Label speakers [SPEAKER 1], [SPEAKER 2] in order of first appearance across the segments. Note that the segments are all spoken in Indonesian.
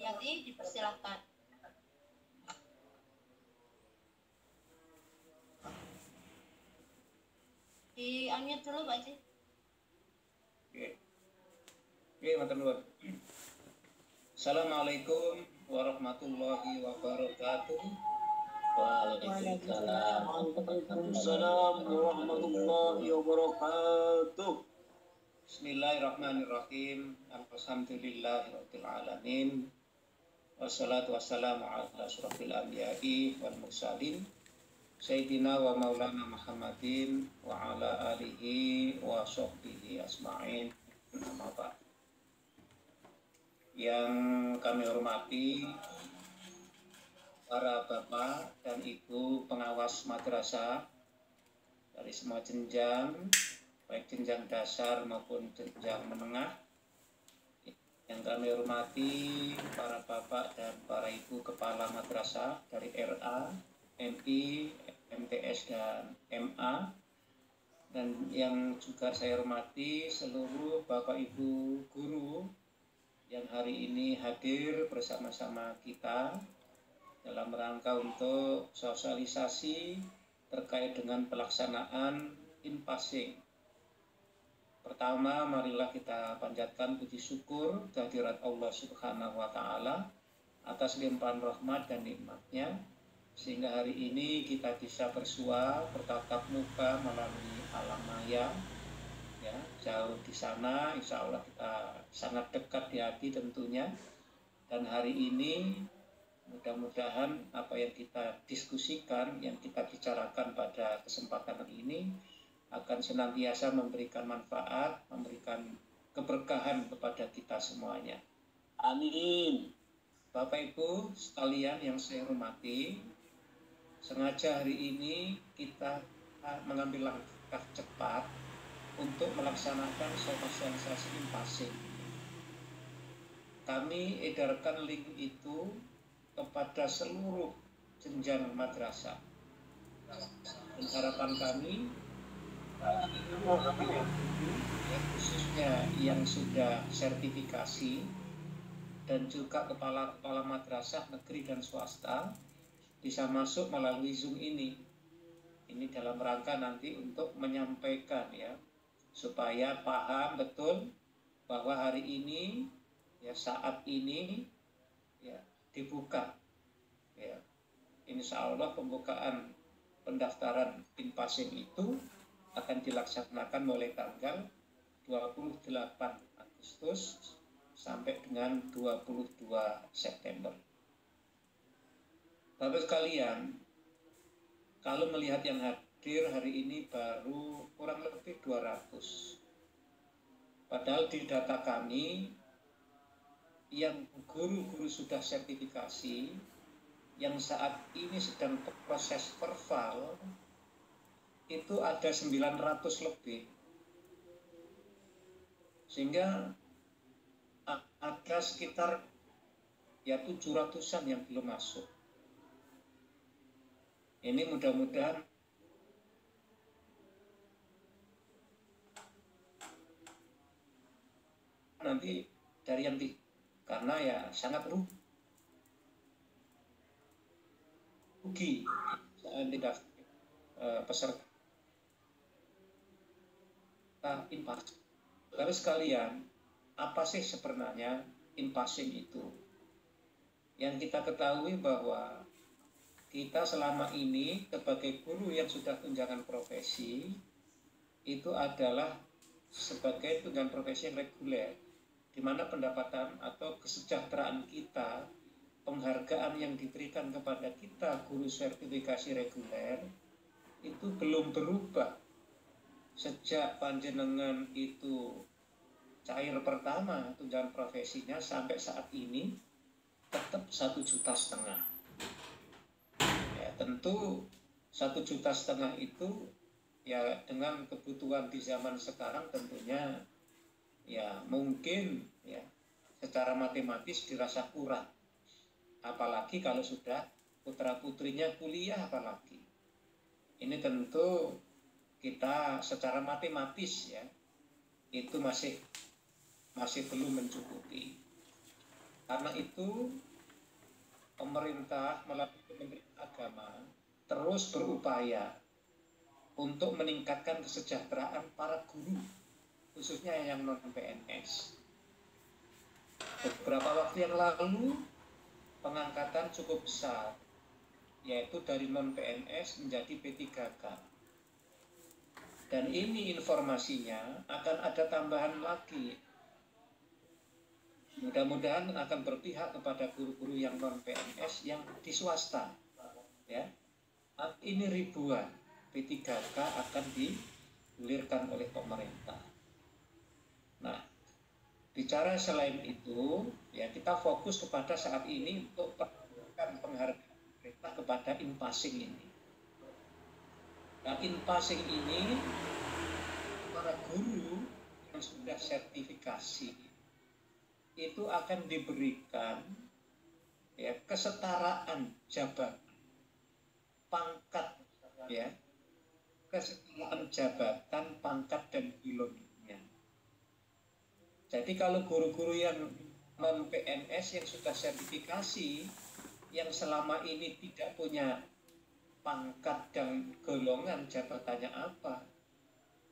[SPEAKER 1] Yati, dipersilakan. Di-unmute dulu Pak Haji.
[SPEAKER 2] Oke, matur nuwun. Assalamualaikum warahmatullahi wabarakatuh.
[SPEAKER 3] Waalaikumsalam warahmatullahi wabarakatuh.
[SPEAKER 2] Bismillahirrahmanirrahim. Alhamdulillahirabbil alamin. Wassalatu wassalamu ala asyrofil anbiya'i wal mursalin. Sayyidina wa maulana Muhammadin wa ala alihi wa sahbihi asma'in. Amma ba'd. Yang kami hormati para bapak dan ibu pengawas madrasah dari semua jenjang, baik jenjang dasar maupun jenjang menengah. Yang kami hormati para bapak dan para ibu kepala madrasah dari RA, MI, MTS dan MA, dan yang juga saya hormati seluruh bapak ibu guru yang hari ini hadir bersama-sama kita dalam rangka untuk sosialisasi terkait dengan pelaksanaan in-passing. Pertama, marilah kita panjatkan puji syukur kehadirat Allah Subhanahu wa Ta'ala atas limpahan rahmat dan nikmatnya, sehingga hari ini kita bisa bersua bertatap muka melalui alam maya, ya, jauh di sana. Insya Allah kita sangat dekat di hati tentunya, dan hari ini mudah-mudahan apa yang kita diskusikan, yang kita bicarakan pada kesempatan ini akan senantiasa memberikan manfaat, memberikan keberkahan kepada kita semuanya.
[SPEAKER 3] Amin.
[SPEAKER 2] Bapak Ibu sekalian yang saya hormati, sengaja hari ini kita mengambil langkah cepat untuk melaksanakan sosialisasi in-passing. Kami edarkan link itu kepada seluruh jenjang madrasah. Dan harapan kami, khususnya yang sudah sertifikasi dan juga kepala-kepala madrasah negeri dan swasta, bisa masuk melalui Zoom ini. Ini dalam rangka nanti untuk menyampaikan, ya, supaya paham betul bahwa hari ini, ya, saat ini, ya, dibuka, ya. Insya Allah pembukaan pendaftaran in-passing itu akan dilaksanakan mulai tanggal 28 Agustus sampai dengan 22 September. Bapak sekalian, kalau melihat yang hadir hari ini baru kurang lebih 200. Padahal di data kami yang guru-guru sudah sertifikasi, yang saat ini sedang proses perval, itu ada 900 lebih. Sehingga ada sekitar, ya, 700-an yang belum masuk. Ini mudah-mudahan nanti dari yang karena ya sangat rugi tidak peserta in-passing. Lalu sekalian, apa sih sebenarnya in-passing itu? Yang kita ketahui bahwa kita selama ini sebagai guru yang sudah tunjangan profesi itu adalah sebagai tunjangan profesi yang reguler, di mana pendapatan atau kesejahteraan kita, penghargaan yang diberikan kepada kita guru sertifikasi reguler itu belum berubah sejak panjenengan itu cair pertama tunjangan profesinya sampai saat ini tetap 1,5 juta. Ya, tentu 1,5 juta itu, ya, dengan kebutuhan di zaman sekarang tentunya, ya, mungkin, ya, secara matematis dirasa kurang. Apalagi kalau sudah putra putrinya kuliah, apalagi. Ini tentu kita secara matematis, ya, itu masih belum mencukupi. Karena itu pemerintah melalui Kementerian Agama terus berupaya untuk meningkatkan kesejahteraan para guru, khususnya yang non-PNS. Beberapa waktu yang lalu pengangkatan cukup besar, yaitu dari non-PNS menjadi P3K. Dan ini informasinya akan ada tambahan lagi. Mudah-mudahan akan berpihak kepada guru-guru yang non-PNS yang di swasta. Ya. Ini ribuan P3K akan digulirkan oleh pemerintah. Nah, bicara selain itu, ya kita fokus kepada saat ini untuk penghargaan pemerintah kepada in-passing ini. Nah, in-passing ini para guru yang sudah sertifikasi itu akan diberikan ya kesetaraan jabatan, pangkat, ya kesetaraan jabatan, pangkat dan geologinya. Jadi kalau guru-guru yang non PNS yang sudah sertifikasi, yang selama ini tidak punya pangkat dan golongan jabatannya apa,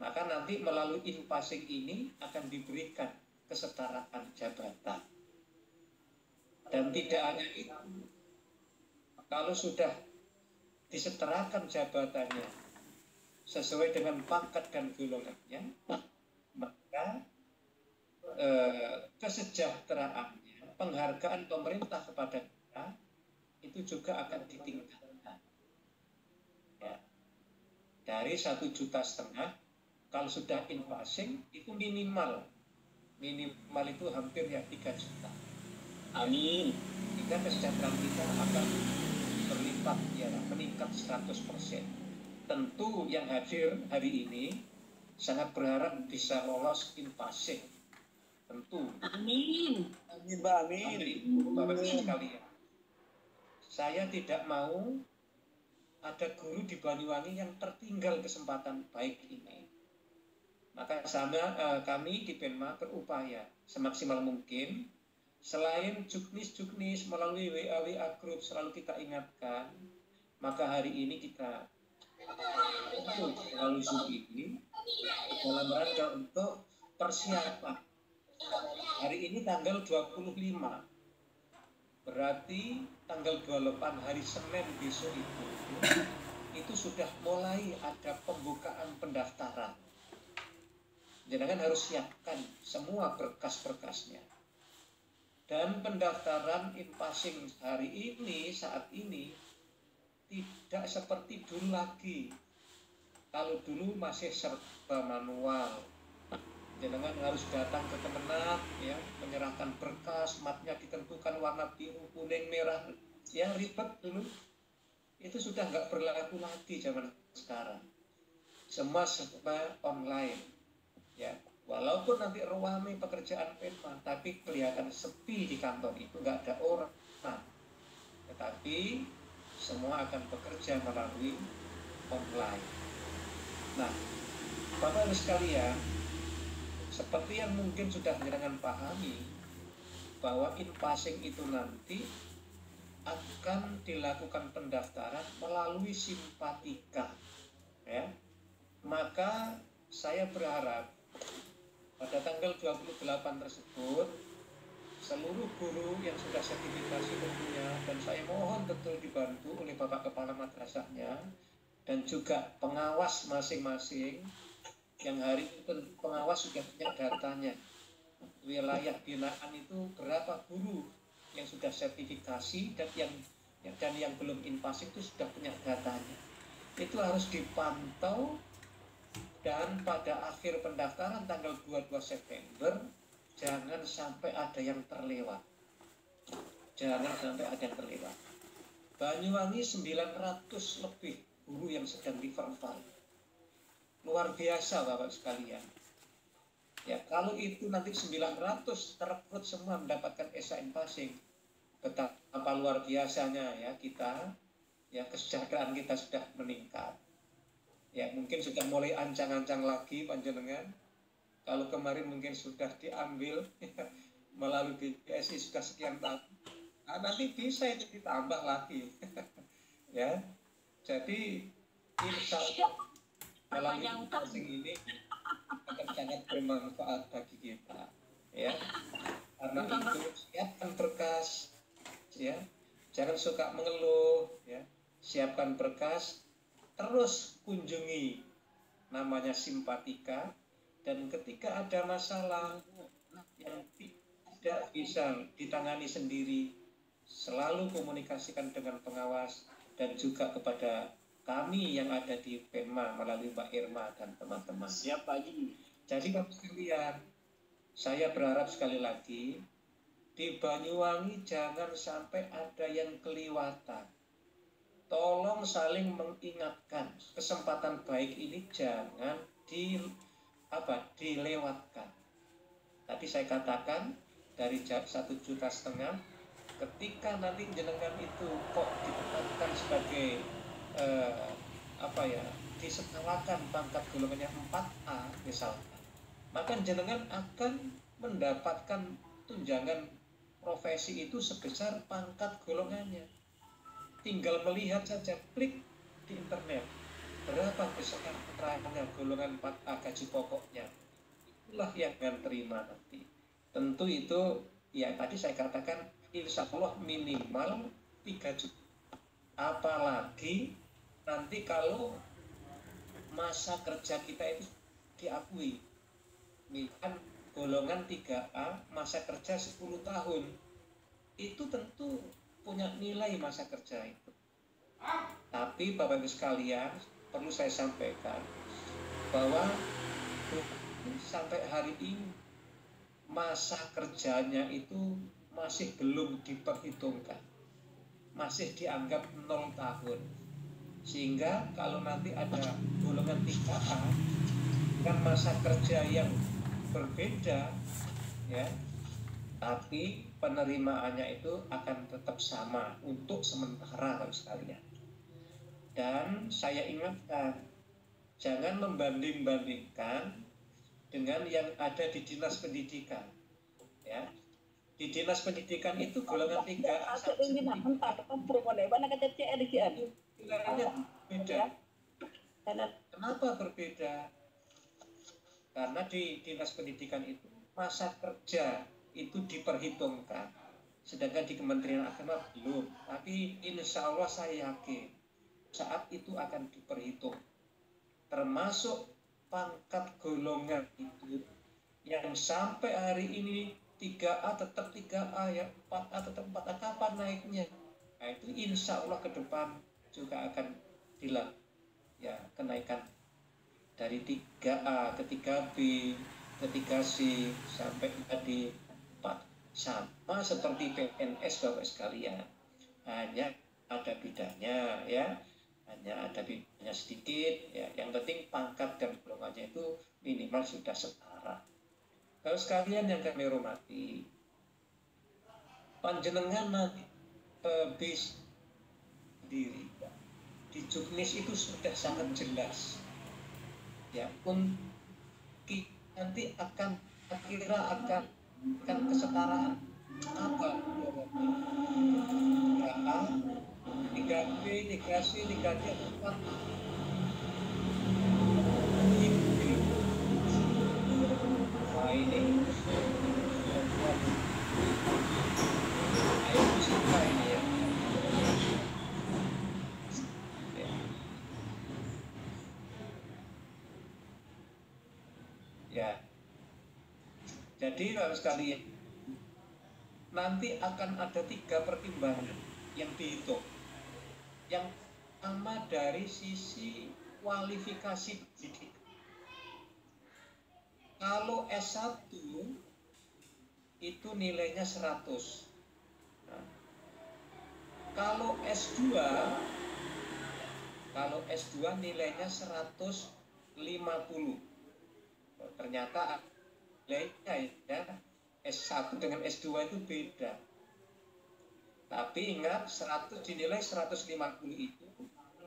[SPEAKER 2] maka nanti melalui in-passing ini akan diberikan kesetaraan jabatan. Dan tidak hanya itu, kalau sudah disetarakan jabatannya sesuai dengan pangkat dan golongannya, maka kesejahteraannya, penghargaan pemerintah kepada kita itu juga akan ditingkatkan. Ya. Dari 1,5 juta, kalau sudah in-passing itu minimal itu hampir ya 3 juta.
[SPEAKER 3] Amin.
[SPEAKER 2] Jika kesejahteraan kita akan berlipat, ya meningkat 100%. Tentu yang hadir hari ini sangat berharap bisa lolos in-passing. Tentu.
[SPEAKER 3] Amin. Amin, Pak. Amin.
[SPEAKER 2] Bapak Ibu sekalian, saya tidak mau ada guru di Banyuwangi yang tertinggal kesempatan baik ini. Maka kami di Penma berupaya semaksimal mungkin, selain juknis melalui WA group selalu kita ingatkan, maka hari ini kita melalui Zoom ini dalam rangka untuk persiapan. Hari ini tanggal 25, berarti tanggal 28 hari Senin besok itu sudah mulai ada pembukaan pendaftaran. Jangan harus siapkan semua berkas-berkasnya. Dan pendaftaran in-passing hari ini, saat ini, tidak seperti dulu lagi. Kalau dulu masih serba manual, jangan harus datang ke Kemenag, ya, menyerahkan berkas, matnya ditentukan warna biru, kuning, merah, ya ribet dulu. Itu sudah nggak berlaku lagi zaman sekarang. Semua serba online. Ya, walaupun nanti ruame pekerjaan Penma, tapi kelihatan sepi di kantor itu, nggak ada orang. Nah, tetapi semua akan bekerja melalui online. Nah, Bapak Ibu sekalian, seperti yang mungkin sudah jenengan pahami, bahwa in-passing itu nanti akan dilakukan pendaftaran melalui Simpatika. Ya, maka saya berharap pada tanggal 28 tersebut seluruh guru yang sudah sertifikasi tentunya, dan saya mohon betul dibantu oleh Bapak Kepala Madrasahnya dan juga pengawas masing-masing, yang hari itu pengawas sudah punya datanya, wilayah binaan itu berapa guru yang sudah sertifikasi dan yang belum in-passing itu sudah punya datanya. Itu harus dipantau. Dan pada akhir pendaftaran tanggal 22 September, jangan sampai ada yang terlewat. Jangan sampai ada yang terlewat. Banyuwangi 900 lebih guru yang sedang di-verify. Luar biasa Bapak sekalian. Ya, kalau itu nanti 900 terekrut semua mendapatkan SA in-passing, betapa luar biasanya ya kita, ya kesejahteraan kita sudah meningkat. Ya, mungkin sudah mulai ancang-ancang lagi panjenengan. Kalau kemarin mungkin sudah diambil melalui BPSI sudah sekian tahun. Nah, nanti bisa itu ditambah lagi. Ya, jadi insya Allah melalui coaching ini akan sangat bermanfaat bagi kita. Ya, karena itu siapkan berkas, ya, jangan suka mengeluh, ya, siapkan berkas, terus kunjungi namanya simpatika, dan ketika ada masalah yang tidak bisa ditangani sendiri, selalu komunikasikan dengan pengawas dan juga kepada kami yang ada di PEMA melalui Mbak Irma dan teman-teman.
[SPEAKER 3] Siap Pak Haji.
[SPEAKER 2] Jadi Bapak sekalian, saya berharap sekali lagi di Banyuwangi jangan sampai ada yang kelewatan. Tolong saling mengingatkan, kesempatan baik ini jangan dilewatkan. Tadi saya katakan dari 1,5 juta, ketika nanti jenengan itu kok ditetapkan sebagai diskalakan pangkat golongannya 4A misalkan, maka jenengan akan mendapatkan tunjangan profesi itu sebesar pangkat golongannya. Tinggal melihat saja, klik di internet berapa besar penerangannya golongan 4A gaji pokoknya, itulah yang akan terima nanti. Tentu itu ya tadi saya katakan insya Allah minimal 3 juta. Apalagi nanti kalau masa kerja kita itu diakui, misalkan golongan 3A masa kerja 10 tahun, itu tentu punya nilai masa kerja itu. Tapi Bapak Ibu sekalian, perlu saya sampaikan bahwa sampai hari ini masa kerjanya itu masih belum diperhitungkan, masih dianggap 0 tahun. Sehingga kalau nanti ada golongan 3A dengan masa kerja yang berbeda, ya, tapi penerimaannya itu akan tetap sama untuk sementara Bapak sekalian. Dan saya ingatkan, jangan membanding-bandingkan dengan yang ada di dinas pendidikan, ya. Di dinas pendidikan itu golongan 3A nilainya beda. Kenapa berbeda? Karena di dinas pendidikan itu masa kerja itu diperhitungkan, sedangkan di Kementerian Agama belum. Tapi insya Allah saya yakin saat itu akan diperhitung, termasuk pangkat golongan itu yang sampai hari ini 3A tetap 3A, ya 4A tetap 4A, kapan naiknya? Nah itu insya Allah ke depan juga akan dilakukan, ya, kenaikan dari 3A ke 3B ke 3C sampai tadi 4, sama seperti PNS Bapak sekalian, hanya ada bedanya, ya, hanya ada bedanya sedikit, ya. Yang penting pangkat dan golongannya itu minimal sudah setara. Kalau sekalian yang kami hormati, panjenengan nanti bis diri di Juknis itu sudah sangat jelas, ya, pun nanti akan akan kesetaraan apa 3A, 3B, 3C, 3D, 4. Nah ini ayo suka ini, ya. Ya, jadi Bapak sekalian, nanti akan ada 3 pertimbangan yang dihitung. Yang pertama dari sisi kualifikasi pendidik. Kalau S1 itu nilainya 100. Nah, kalau S2 nilainya 150. Ternyata nilainya, ya, S1 dengan S2 itu beda. Tapi ingat, 100 dinilai 150 itu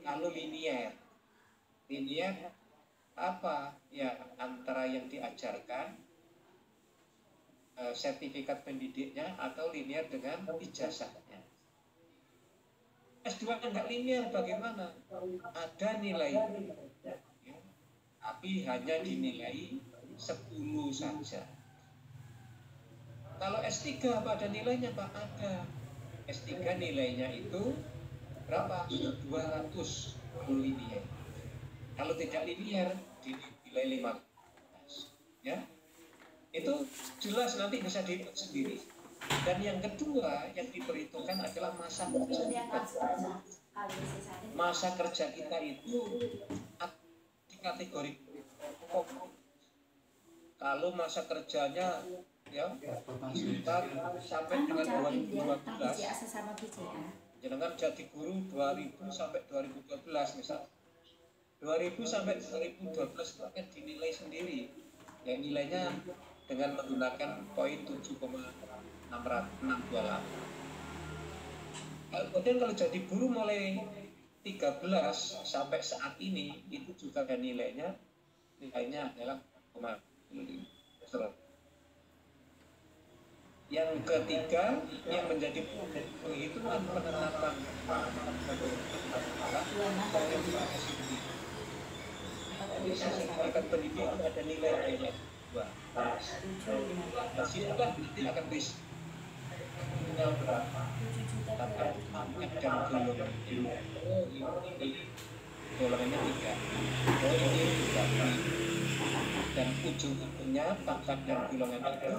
[SPEAKER 2] kalau linier. Linier apa? Ya, antara yang diajarkan sertifikat pendidiknya atau linear dengan ijazahnya. S2 nggak linear bagaimana? Ada nilai, ya, tapi hanya dinilai 10 saja. Kalau S3 apa ada nilainya Pak? Ada. S3 nilainya itu berapa? 200 linear. Kalau tidak linear dinilai 15. Ya. Itu jelas nanti bisa dihitung sendiri. Dan yang kedua yang diperhitungkan adalah masa kerja kita. Masa kerja kita itu di kategori pokok. Kalau masa kerjanya ya sekitar sampai dengan 2012, jangan jadi guru 2000 sampai 2012 misal. 2000 sampai 2012 itu akan dinilai sendiri. Yang nilainya dengan menggunakan poin 7,628. Kemudian kalau jadi guru mulai 13 sampai saat ini itu juga ada nilainya adalah 0,5. Yang ketiga yang menjadi penghitungan penerapan sertifikat pendidikan ada nilai-nilainya. Disitulah nanti akan yang berapa akan dan golongannya 3. Ini 3. Dan ujung-ujungnya pangkat dan golongan itu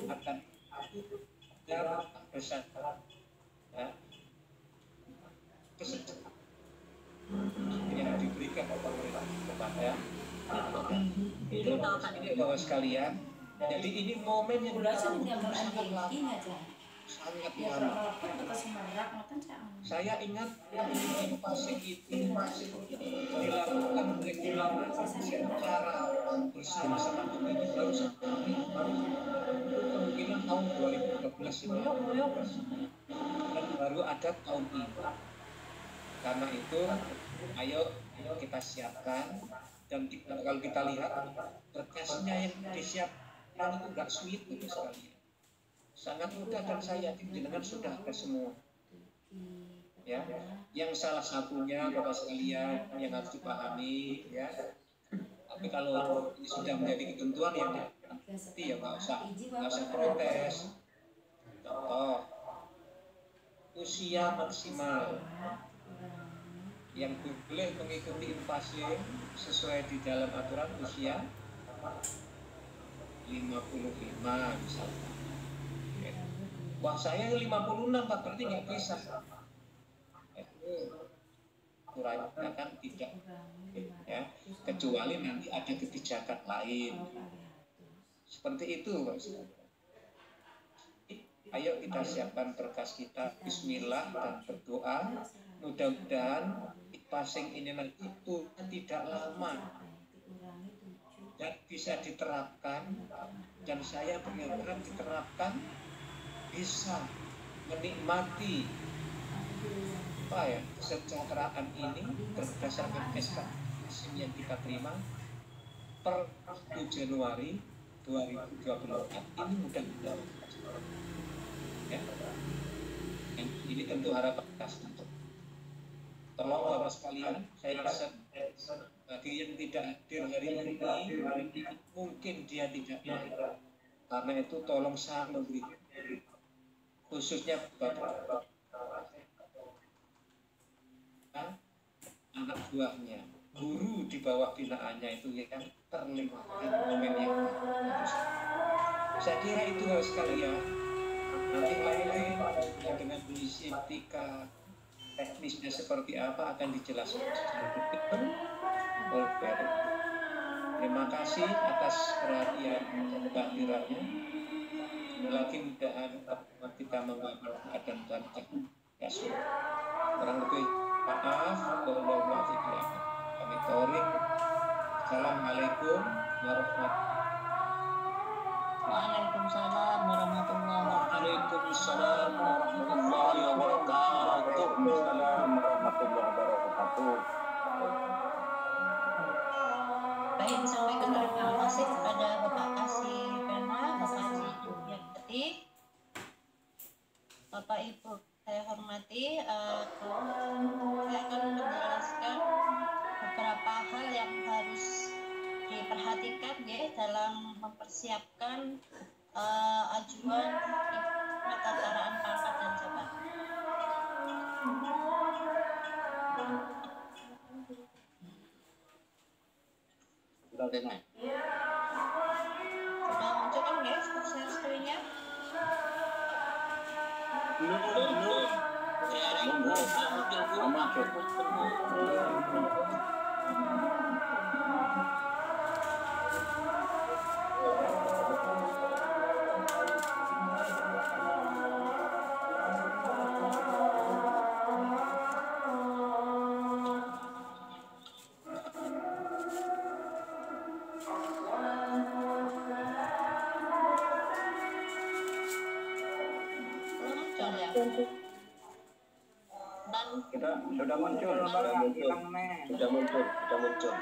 [SPEAKER 2] akan besar ya, yang diberikan oleh pemerintah kepada ini bahwa sekalian. Jadi ini momen yang sangat lama. Saya ingat pasien itu masih dilakukan regular secara bersama-sama ini baru kemungkinan tahun 2012 ini dan baru ada tahun ini. Karena itu ayo kita siapkan dan kalau kita lihat berkasnya yang disiapkan itu enggak sulit itu sekali. Sangat mudah dan saya yakin jenengan sudah ada semua. Ya, yang salah satunya Bapak sekalian yang harus dipahami ya. Tapi kalau ini sudah menjadi ketentuan yang nanti ya nggak usah protes. Contoh usia maksimal yang boleh mengikuti invasi sesuai di dalam aturan usia 55 misalnya. Wah saya 56 Pak, berarti nggak bisa. Kurang kan tidak ya, kecuali nanti ada kebijakan lain seperti itu Pak. Ayo kita siapkan berkas kita, bismillah dan berdoa mudah-mudahan passing ini nanti itu tidak lama dan bisa diterapkan, dan saya berharap diterapkan bisa menikmati apa ya kesejahteraan ini berdasarkan SK yang kita terima per 1 Januari 2024 ini mudah-mudahan ya. Ini tentu harapan kita. Tolong Bapak sekalian, saya rasa bagi yang tidak hadir hari ini mungkin dia tidak hadir. Karena itu tolong saya memberi khususnya Bapak anak buahnya, guru di bawah binaannya itu yang terlibat momen yang bagus. Saya kira itu harus sekalian. Nanti lain-lain dengan kondisi etika teknisnya seperti apa akan dijelaskan secara detail oleh Ferry. Terima kasih atas perhatian dan kehadirannya. Lagi mudahan kita membawa keadaan dan ya sudah. Kurang lebih maaf, kalau maaf itu kami touring. Assalamualaikum warahmatullahi wabarakatuh.
[SPEAKER 1] Waalaikumsalam warahmatullahi wabarakatuh.
[SPEAKER 3] Waalaikumsalam warahmatullahi wabarakatuh. Waalaikumsalam warahmatullahi wabarakatuh.
[SPEAKER 1] Baik, disampaikan terima kasih kepada Bapak Kasih Pena, Bapak Haji saya hormati, saya akan menjelaskan beberapa hal yang harus diperhatikan ya dalam mempersiapkan ajuan penetaran pangkat dan jabatan.
[SPEAKER 3] Sudah dengar.
[SPEAKER 1] Sudah muncul kan guys share screen-nya?
[SPEAKER 3] Belum.
[SPEAKER 1] Belum muncul ya? Dan
[SPEAKER 3] Kita sudah muncul.
[SPEAKER 4] Sudah muncul.